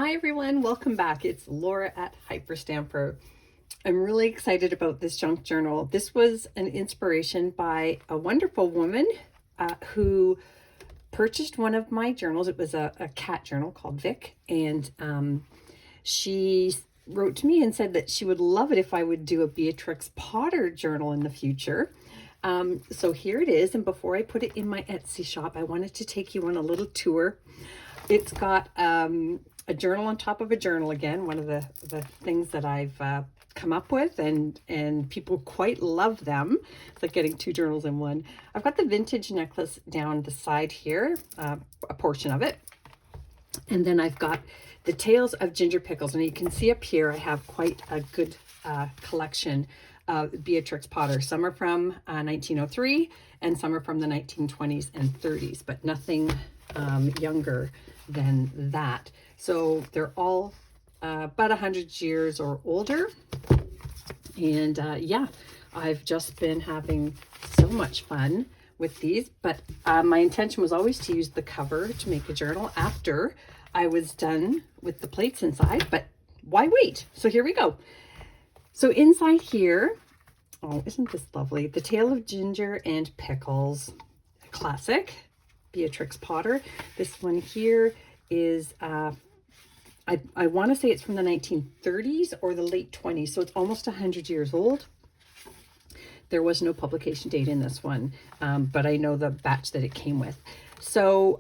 Hi everyone, welcome back. It's Laura at Hyperstamper. I'm really excited about this junk journal. This was an inspiration by a wonderful woman who purchased one of my journals. It was a cat journal called Vic, and she wrote to me and said that she would love it if I would do a Beatrix Potter journal in the future. So here it is, and before I put it in my Etsy shop, I wanted to take you on a little tour. It's got a journal on top of a journal again, one of the things that I've come up with, and people quite love them. It's like getting two journals in one. I've got the vintage necklace down the side here, a portion of it. And then I've got the Tales of Ginger Pickles. And you can see up here, I have quite a good collection of Beatrix Potter. Some are from 1903 and some are from the 1920s and 30s, but nothing younger than that. So they're all about 100 years or older. And yeah, I've just been having so much fun with these, but my intention was always to use the cover to make a journal after I was done with the plates inside, but why wait? So here we go. So inside here, oh, isn't this lovely? The Tale of Ginger and Pickles, classic Beatrix Potter. This one here is, I want to say it's from the 1930s or the late 20s, so it's almost 100 years old. There was no publication date in this one, but I know the batch that it came with. So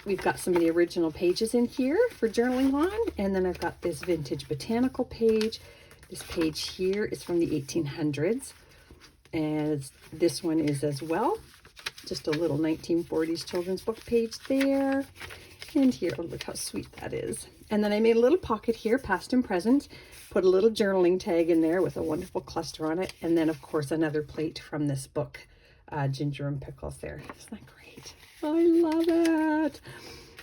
we've got some of the original pages in here for journaling on, and then I've got this vintage botanical page. This page here is from the 1800s, and this one is as well. Just a little 1940s children's book page there. And here, oh, look how sweet that is. And then I made a little pocket here, past and present, put a little journaling tag in there with a wonderful cluster on it. And then, of course, another plate from this book, Ginger and Pickles there. Isn't that great? I love it.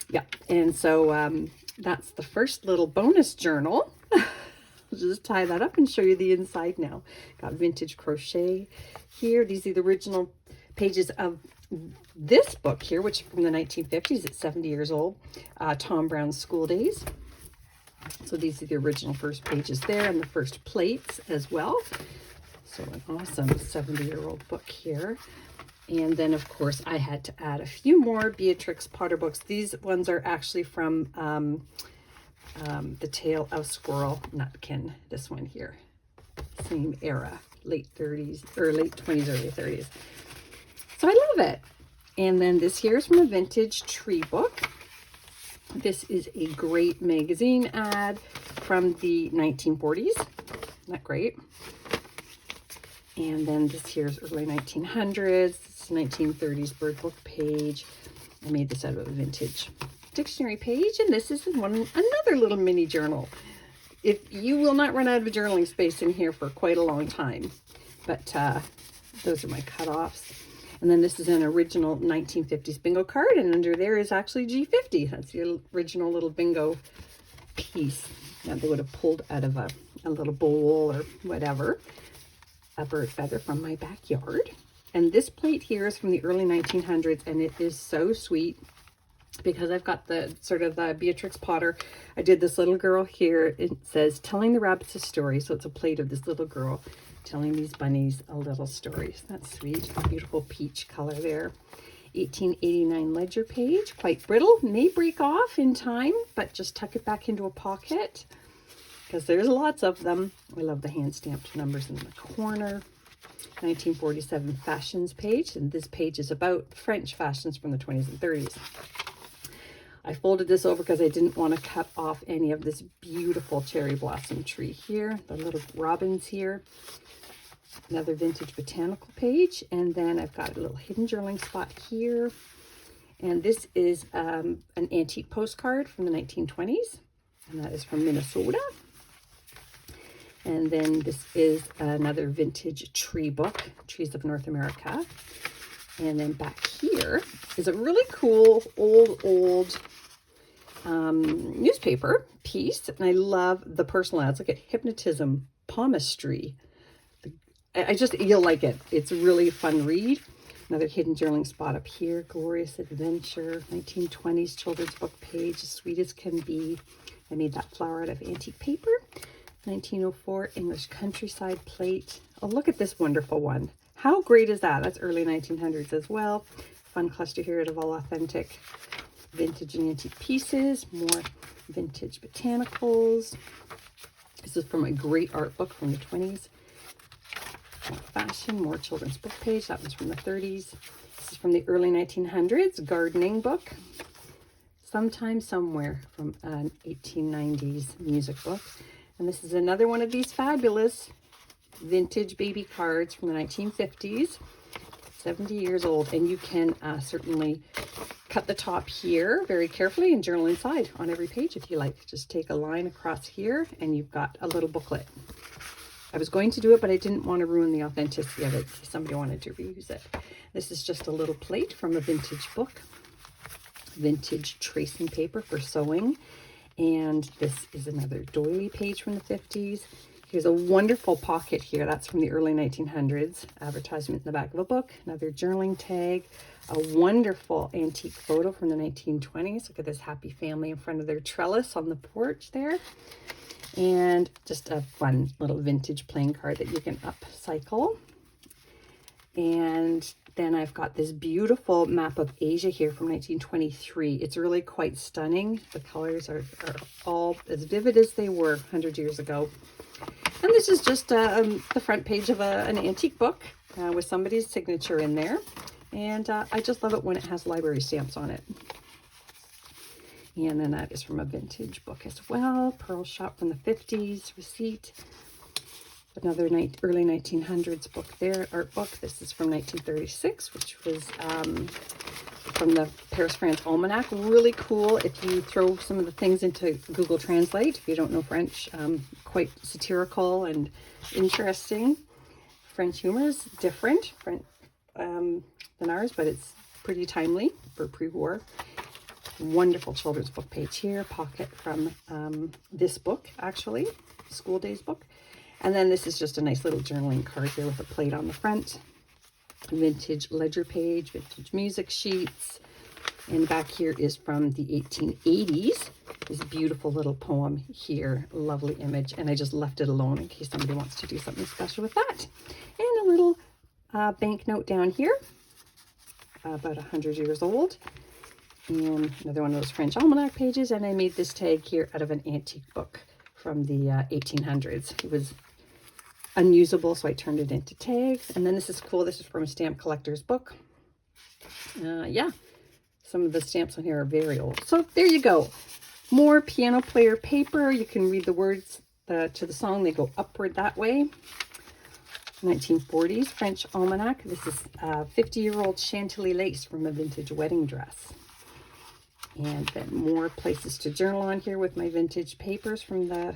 Yeah, and so that's the first little bonus journal. I'll just tie that up and show you the inside now. Got vintage crochet here. These are the original pages of this book here, which is from the 1950s. It's 70 years old. Tom Brown's School Days. So these are the original first pages there, and the first plates as well. So an awesome 70-year-old book here. And then, of course, I had to add a few more Beatrix Potter books. These ones are actually from The Tale of Squirrel Nutkin. This one here, same era, late 30s or late 20s, early 30s. So I love it. And then this here is from a vintage tree book. This is a great magazine ad from the 1940s. Isn't that great? And then this here's early 1900s. It's 1930s bird book page. I made this out of a vintage dictionary page. And this is another little mini journal. You will not run out of journaling space in here for quite a long time. But those are my cutoffs. And then this is an original 1950s bingo card, and under there is actually G50. That's the original little bingo piece that they would have pulled out of a little bowl or whatever. A bird feather from my backyard. And this plate here is from the early 1900s, and it is so sweet because I've got the sort of the Beatrix Potter. I did this little girl here. It says, telling the rabbits a story. So it's a plate of this little girl telling these bunnies a little story. So that's sweet. Beautiful peach color there. 1889 ledger page. Quite brittle. May break off in time, but just tuck it back into a pocket because there's lots of them. I love the hand stamped numbers in the corner. 1947 fashions page. And this page is about French fashions from the 20s and 30s. I folded this over because I didn't want to cut off any of this beautiful cherry blossom tree here. The little robins here. Another vintage botanical page. And then I've got a little hidden journaling spot here. And this is an antique postcard from the 1920s. And that is from Minnesota. And then this is another vintage tree book, Trees of North America. And then back here is a really cool old newspaper piece. And I love the personal ads. Look at hypnotism, palmistry. You'll like it. It's a really fun read. Another hidden journaling spot up here. Glorious Adventure, 1920s children's book page, as sweet as can be. I made that flower out of antique paper. 1904 English countryside plate. Oh, look at this wonderful one. How great is that? That's early 1900s as well. Fun cluster here of all authentic vintage and antique pieces. More vintage botanicals. This is from a great art book from the 20s. More fashion, more children's book page. That one's from the 30s. This is from the early 1900s, gardening book. Sometime Somewhere from an 1890s music book. And this is another one of these fabulous vintage baby cards from the 1950s. 70 years old. And you can certainly cut the top here very carefully and journal inside on every page if you like. Just take a line across here and you've got a little booklet. I was going to do it, but I didn't want to ruin the authenticity of it in case somebody wanted to reuse it. This is just a little plate from a vintage book. Vintage tracing paper for sewing. And this is another doily page from the 50s. Here's a wonderful pocket here. That's from the early 1900s. Advertisement in the back of a book. Another journaling tag. A wonderful antique photo from the 1920s. Look at this happy family in front of their trellis on the porch there. And just a fun little vintage playing card that you can upcycle. And then I've got this beautiful map of Asia here from 1923. It's really quite stunning. The colors are all as vivid as they were 100 years ago. And this is just the front page of an antique book with somebody's signature in there. And I just love it when it has library stamps on it. And then that is from a vintage book as well. Pearl Shop from the 50s, receipt. Another early 1900s book there, art book. This is from 1936, which was from the Paris, France Almanac. Really cool if you throw some of the things into Google Translate. If you don't know French, quite satirical and interesting. French humor is different than ours, but it's pretty timely for pre-war. Wonderful children's book page here. Pocket from this book, actually, School Days book. And then this is just a nice little journaling card here with a plate on the front. Vintage ledger page, vintage music sheets. And back here is from the 1880s. This beautiful little poem here. Lovely image. And I just left it alone in case somebody wants to do something special with that. And a little banknote down here. About 100 years old. And another one of those French Almanac pages. And I made this tag here out of an antique book from the 1800s. It was unusable, so I turned it into tags. And then this is cool. This is from a stamp collector's book. Yeah, some of the stamps on here are very old. So there you go. More piano player paper. You can read the words to the song. They go upward that way. 1940s French Almanac. This is 50-year-old Chantilly lace from a vintage wedding dress. And then more places to journal on here with my vintage papers from the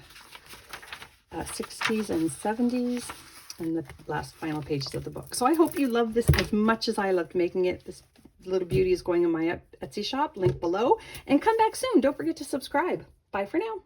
60s and 70s, and the last final pages of the book. So I hope you love this as much as I loved making it. This little beauty is going in my Etsy shop, link below. And come back soon. Don't forget to subscribe. Bye for now.